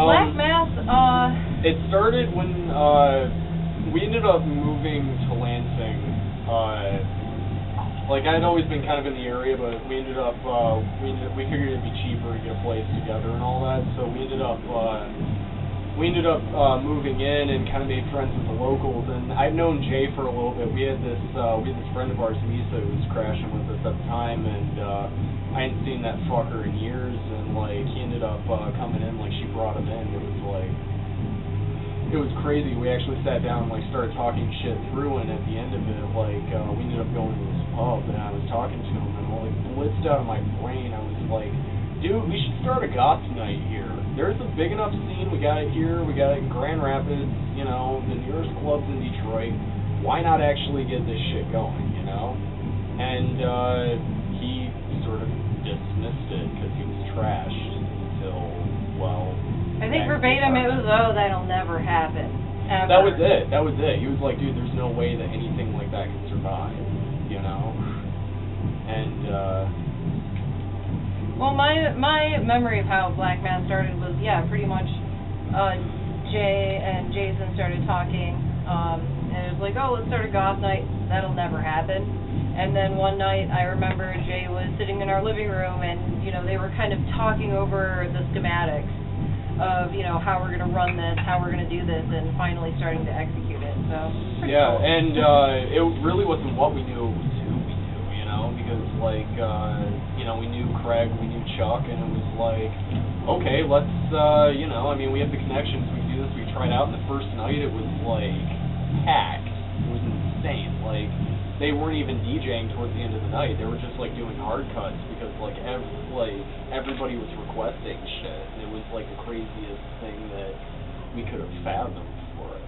Black Mass, It started when we ended up moving to Lansing. Like I'd always been kind of in the area, but we figured it'd be cheaper to get a place together and all that. So we ended up moving in and kind of made friends with the locals. And I'd known Jay for a little bit. We had this friend of ours, Misa, who was crashing with us at the time, and I hadn't seen that fucker in years. And like he ended up coming in, like she brought him in. It was crazy. We actually sat down and like started talking shit through, and at the end of it, like we ended up going to this pub, and I was talking to him, and like blitzed out of my brain. I was like, dude, we should start a goth night here. There's a big enough scene. We got it here. We got it in Grand Rapids. You know, the nearest clubs in Detroit. Why not actually get this shit going? You know, and he sort of dismissed it because he was trashed until I think verbatim it was, that'll never happen. Ever. That was it. He was like, dude, there's no way that anything like that can survive, you know? And, well, my memory of how Black Mass started was, pretty much, Jay and Jason started talking, and it was like, let's start a goth night. That'll never happen. And then one night, I remember Jay was sitting in our living room, and, they were kind of talking over the schematics of, how we're going to run this, how we're going to do this, and finally starting to execute it. So cool. And it really wasn't what we knew, it was who we knew, because, like, we knew Craig, we knew Chuck, and it was like, okay, let's, we have the connections, we can do this. We tried out, and the first night it was, like, packed. It was insane. Like, they weren't even DJing towards the end of the night. They were just, like, doing hard cuts because, like, everybody was requesting shit. It was, like, the craziest thing that we could have fathomed for it.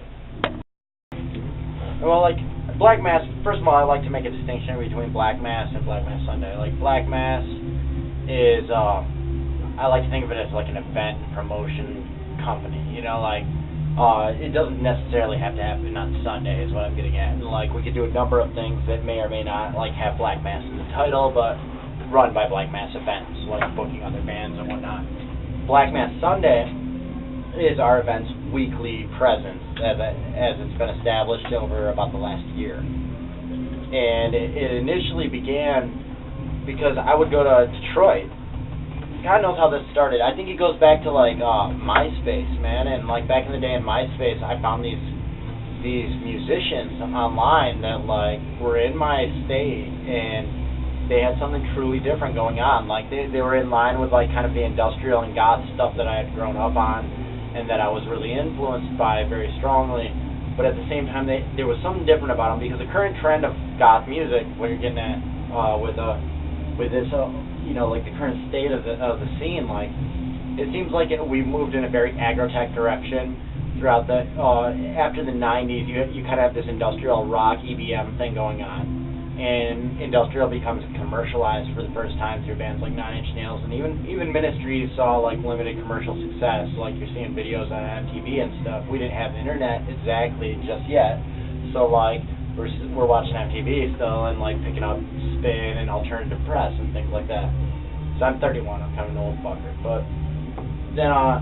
Well, like, Black Mass, first of all, I like to make a distinction between Black Mass and Black Mass Sunday. Like, Black Mass is, I like to think of it as, like, an event promotion company. It doesn't necessarily have to happen on Sunday is what I'm getting at. And, like, we could do a number of things that may or may not, like, have Black Mass in the title, but run by Black Mass events, like booking other bands and whatnot. Black Mass Sunday is our event's weekly presence, as it's been established over about the last year. And it initially began because I would go to Detroit. God knows how this started. I think it goes back to, like, MySpace, man. And, like, back in the day in MySpace, I found these musicians online that, like, were in my state, and they had something truly different going on. Like, they were in line with, like, kind of the industrial and goth stuff that I had grown up on and that I was really influenced by very strongly. But at the same time, there was something different about them, because the current trend of goth music, what you're getting at with this, like the current state of the scene, like, it seems like we moved in a very agrotech direction throughout the after the 90s. You kind of have this industrial rock EBM thing going on, and industrial becomes commercialized for the first time through bands like Nine Inch Nails, and even Ministry saw, like, limited commercial success. Like, you're seeing videos on MTV and stuff. We didn't have the internet exactly just yet, so, like, we're watching MTV still and, like, picking up Spin and alternative press and things like that. So I'm 31, I'm kind of an old fucker. But then I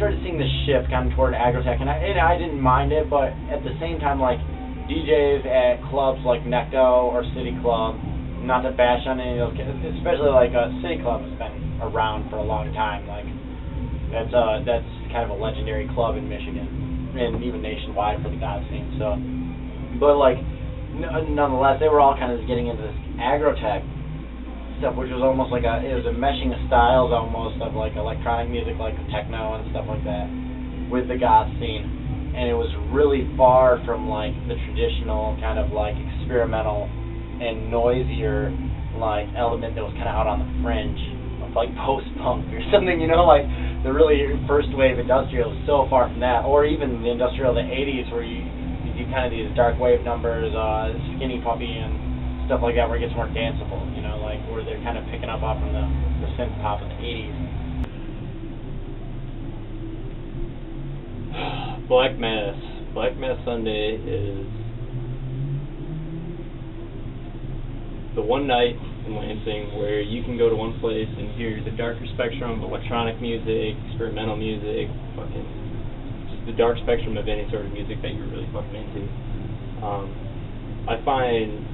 started seeing this shift kind of toward agrotech, and I didn't mind it, but at the same time, like, DJs at clubs like Necto or City Club, not to bash on any of those, especially like City Club has been around for a long time. Like, that's kind of a legendary club in Michigan and even nationwide for the goth scene. So, but like, nonetheless, they were all kind of getting into this agrotech stuff, which was almost like it was a meshing of styles almost of, like, electronic music, like techno and stuff like that, with the goth scene. And it was really far from, like, the traditional kind of, like, experimental and noisier, like, element that was kind of out on the fringe of, like, post-punk or something, like, the really first wave industrial was so far from that, or even the industrial of the 80s where you do kind of these dark wave numbers, Skinny Puppy and stuff like that, where it gets more danceable, like, where they're kind of picking up off from the synth pop of the 80s. Black Mass Sunday is the one night in Lansing, where you can go to one place and hear the darker spectrum of electronic music, experimental music, fucking just the dark spectrum of any sort of music that you're really fucking into. I find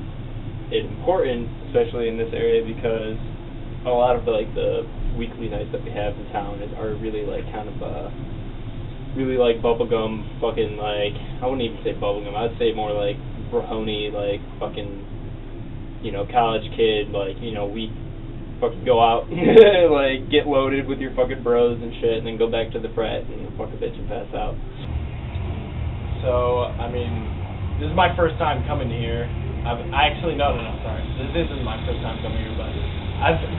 it important, especially in this area, because a lot of the weekly nights that we have in town are really like kind of really like bubblegum fucking like, I wouldn't even say bubblegum, I'd say more like brony, like fucking, you know, college kid, like, you know, we fucking go out like get loaded with your fucking bros and shit and then go back to the frat and fuck a bitch and pass out. So, I mean, this is my first time coming here. Sorry. This isn't my first time coming here, but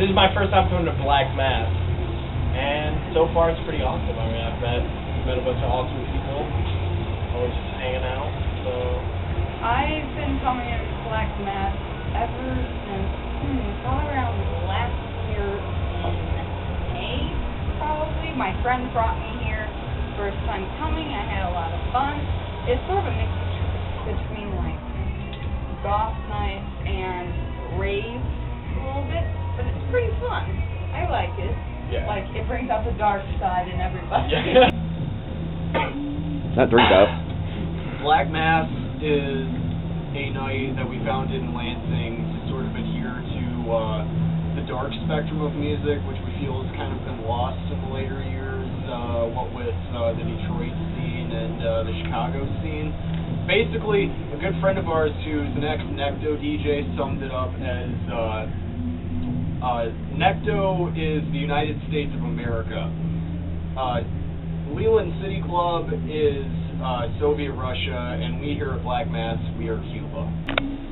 this is my first time coming to Black Mass, and so far it's pretty awesome. I mean, I've met a bunch of awesome people, always just hanging out, so. I've been coming to Black Mass ever since, probably around last year, May, probably. My friend brought me here, first time coming, I had a lot of fun. It's sort of a mix between, like, goth nights and rave a little bit, but it's pretty fun. I like it. Yeah. Like, it brings out the dark side in everybody. Yeah. Not drink up. Black Mass is a night that we founded in Lansing to sort of adhere to the dark spectrum of music, which we feel has kind of been lost in the later years, what with the Detroit scene and the Chicago scene. Basically, a good friend of ours who's an ex-Necto DJ summed it up as, Necto is the United States of America. Leland City Club is Soviet Russia, and we here at Black Mass, we are Cuba.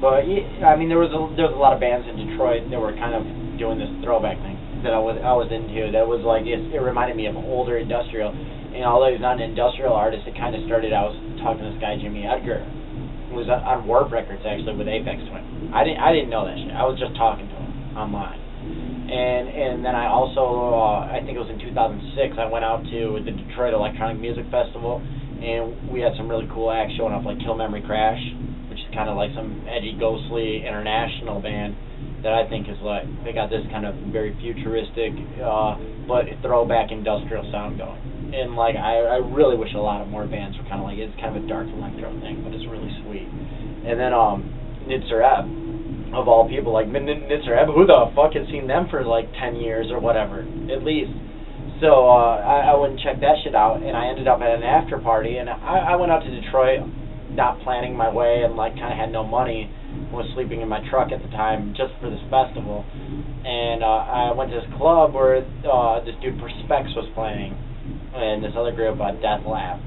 But I mean, there was a lot of bands in Detroit that were kind of doing this throwback thing that I was into. That was like it reminded me of older industrial. And although he's not an industrial artist, it kind of started. I was talking to this guy Jimmy Edgar, who was on Warp Records actually with Aphex Twin. I didn't know that shit. I was just talking to him online. And then I also I think it was in 2006 I went out to the Detroit Electronic Music Festival, and we had some really cool acts showing up, like Kill Memory Crash, which is kind of like some edgy, ghostly international band that I think is like, they got this kind of very futuristic but throwback industrial sound going. And like I really wish a lot of more bands were kind of like, it's kind of a dark electro thing, but it's really sweet. And then Nitzer Ebb, of all people, like Nitzer Ebb, who the fuck has seen them for like 10 years or whatever, at least. So I went and checked that shit out, and I ended up at an after party, and I went out to Detroit, not planning my way, and like kind of had no money, was sleeping in my truck at the time just for this festival. And I went to this club where this dude Perspex was playing, and this other group, Death Lab.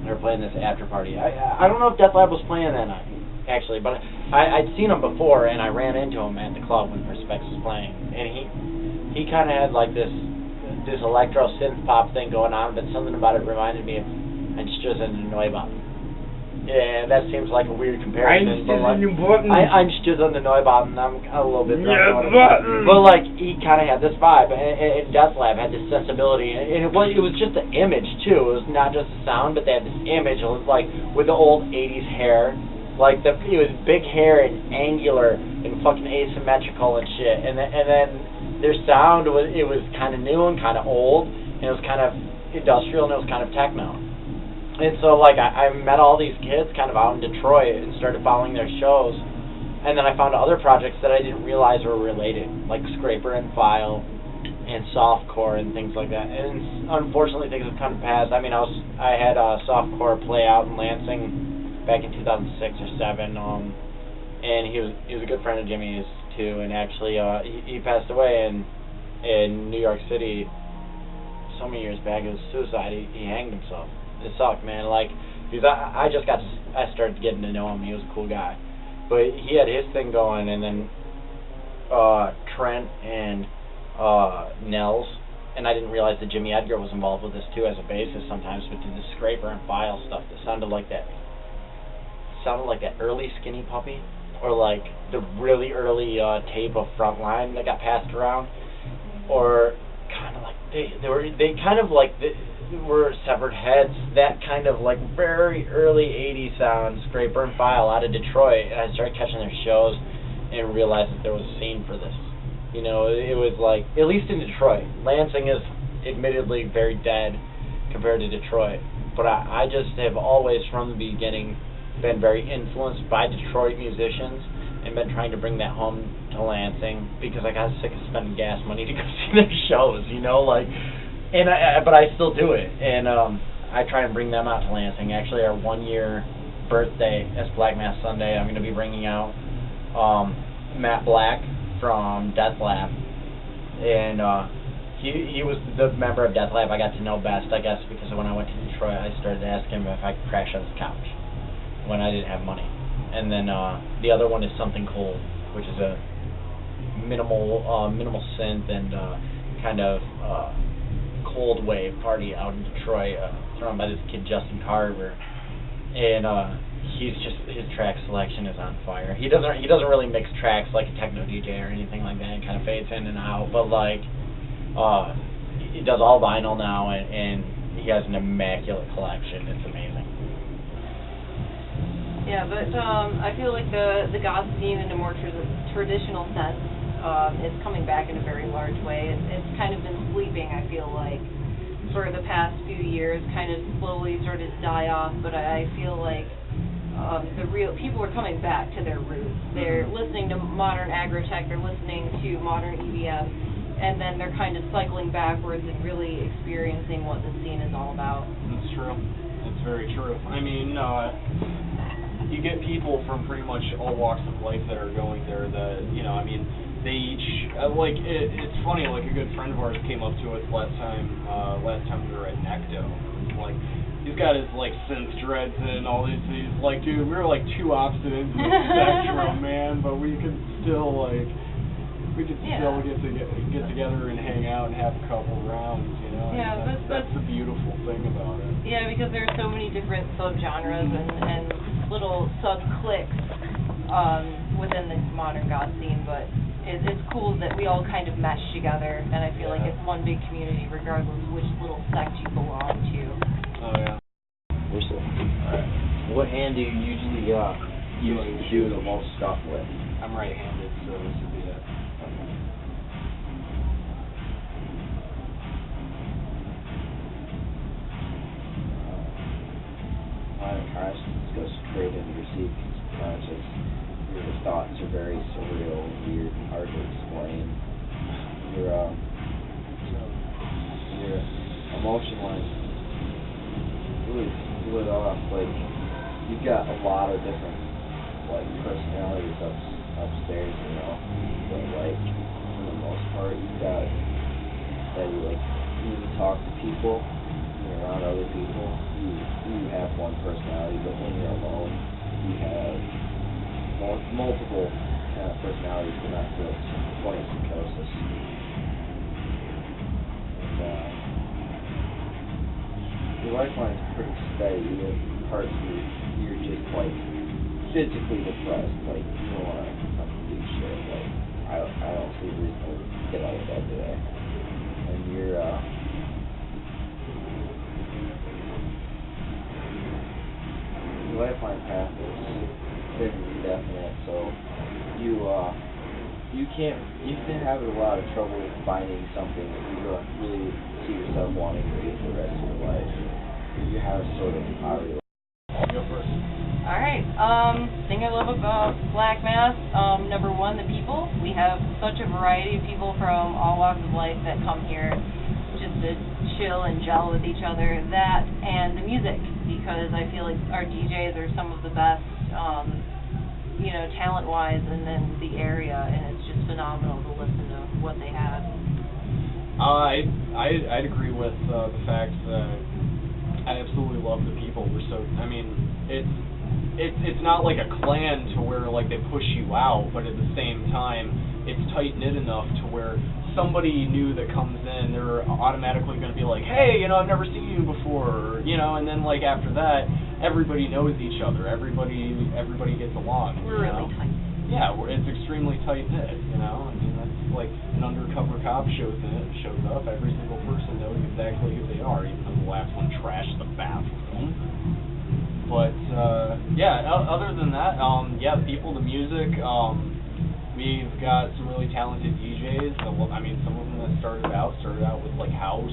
They were playing this after party. I don't know if Death Lab was playing that night, actually, but I'd seen him before, and I ran into him at the club when Perspex was playing, and he kind of had like this electro synth pop thing going on, but something about it reminded me of Einstürzende Neubauten. Yeah, that seems like a weird comparison, but like, Einstürzende Neubauten, I'm a little bit drunk, but like, he kind of had this vibe, and Death Lab had this sensibility, and it was just the image too. It was not just the sound, but they had this image. It was like with the old 80s hair, like it was big hair and angular and fucking asymmetrical and shit, and then their sound was kind of new and kind of old, and it was kind of industrial, and it was kind of techno. And so like I met all these kids kind of out in Detroit and started following their shows, and then I found other projects that I didn't realize were related, like Scraper and File and Softcore and things like that. And unfortunately things have come to pass. I mean, I had Softcore play out in Lansing back in 2006 or 7, and he was a good friend of Jimmy's too, and actually he passed away in New York City so many years back. It was suicide. He hanged himself. It sucked, man. Like, because I started getting to know him. He was a cool guy, but he had his thing going, and then Trent and Nels, and I didn't realize that Jimmy Edgar was involved with this too as a bassist sometimes, but did the Scraper and File stuff that sounded like that early Skinny Puppy, or like the really early tape of Frontline that got passed around, or kind of like they kind of like were Severed Heads, that kind of like very early 80s sound, Scraper and File out of Detroit, and I started catching their shows, and realized that there was a scene for this. You know, it was like, at least in Detroit. Lansing is admittedly very dead compared to Detroit, but I just have always, from the beginning, been very influenced by Detroit musicians and been trying to bring that home to Lansing because I got sick of spending gas money to go see their shows, you know, like, and but I still do it, and I try and bring them out to Lansing. Actually, our 1-year birthday as Black Mass Sunday, I'm going to be bringing out Matt Black from Death Lab, and he was the member of Death Lab I got to know best, I guess, because when I went to Detroit, I started to ask him if I could crash on his couch when I didn't have money. And then the other one is Something Cold, which is a minimal synth and kind of cold wave party out in Detroit, thrown by this kid Justin Carver, and his track selection is on fire. He doesn't really mix tracks like a techno DJ or anything like that. It kind of fades in and out, but like he does all vinyl now, and he has an immaculate collection. It's amazing. Yeah, but I feel like the goth scene in a more traditional sense is coming back in a very large way. It's kind of been sleeping, I feel like, for the past few years, kind of slowly sort of die off, but I feel like the real people are coming back to their roots. They're listening to modern agrotech, they're listening to modern EDM, and then they're kind of cycling backwards and really experiencing what the scene is all about. That's true. It's very true. I mean, you get people from pretty much all walks of life that are going there that, you know, I mean, they each, like, it's funny, like, a good friend of ours came up to us last time we were at Necto. Like, he's got his, like, synth dreads and all these, he's like, dude, we were, like, two opposite ends of the spectrum, man, but we could still, like, still get together and hang out and have a couple rounds, you know? Yeah, that's the beautiful thing about it. Yeah, because there's so many different subgenres and little sub-cliques within the modern goth scene, but it's cool that we all kind of mesh together, and I feel like it's one big community regardless of which little sect you belong to. Oh, yeah. What hand do you usually use to do the most stuff with? I'm right-handed, so this would be it. A lot of times it goes straight into your subconscious. Your thoughts are very surreal, weird, and hard to explain. Your emotion line really split off. Like, you've got a lot of different, like, personalities upstairs, you know. But, like, for the most part, you've got that you, like, when you talk to people, when you're around other people, you have one personality, but when you're alone, you have multiple kind of personalities, but not just point psychosis. And your lifeline's pretty steady. You have parts where you're just like physically depressed, like you don't want to fucking do shit. Like I don't see a reason to get out of bed today. And your lifeline path is very indefinite, so you can have a lot of trouble finding something that you don't really see yourself wanting to do for the rest of your life. You have sort of poverty. Go first. Alright, thing I love about Black Mass, number one, the people. We have such a variety of people from all walks of life that come here just to chill and gel with each other. That and the music, because I feel like our DJs are some of the best, you know, talent-wise, and then the area, and it's just phenomenal to listen to what they have. I'd agree with the fact that I absolutely love the people. I mean, it's not like a clan to where like they push you out, but at the same time, it's tight-knit enough to where somebody new that comes in, they're automatically going to be like, hey, you know, I've never seen you before, you know, and then like after that, everybody knows each other, everybody gets along. We're really tight. Yeah, it's extremely tight-knit, you know, I mean, that's like an undercover cop shows up, every single person knows exactly who they are, even though the last one trashed the bathroom. But, yeah, other than that, yeah, the people, the music, We've got some really talented DJs. I mean, some of them that started out with like house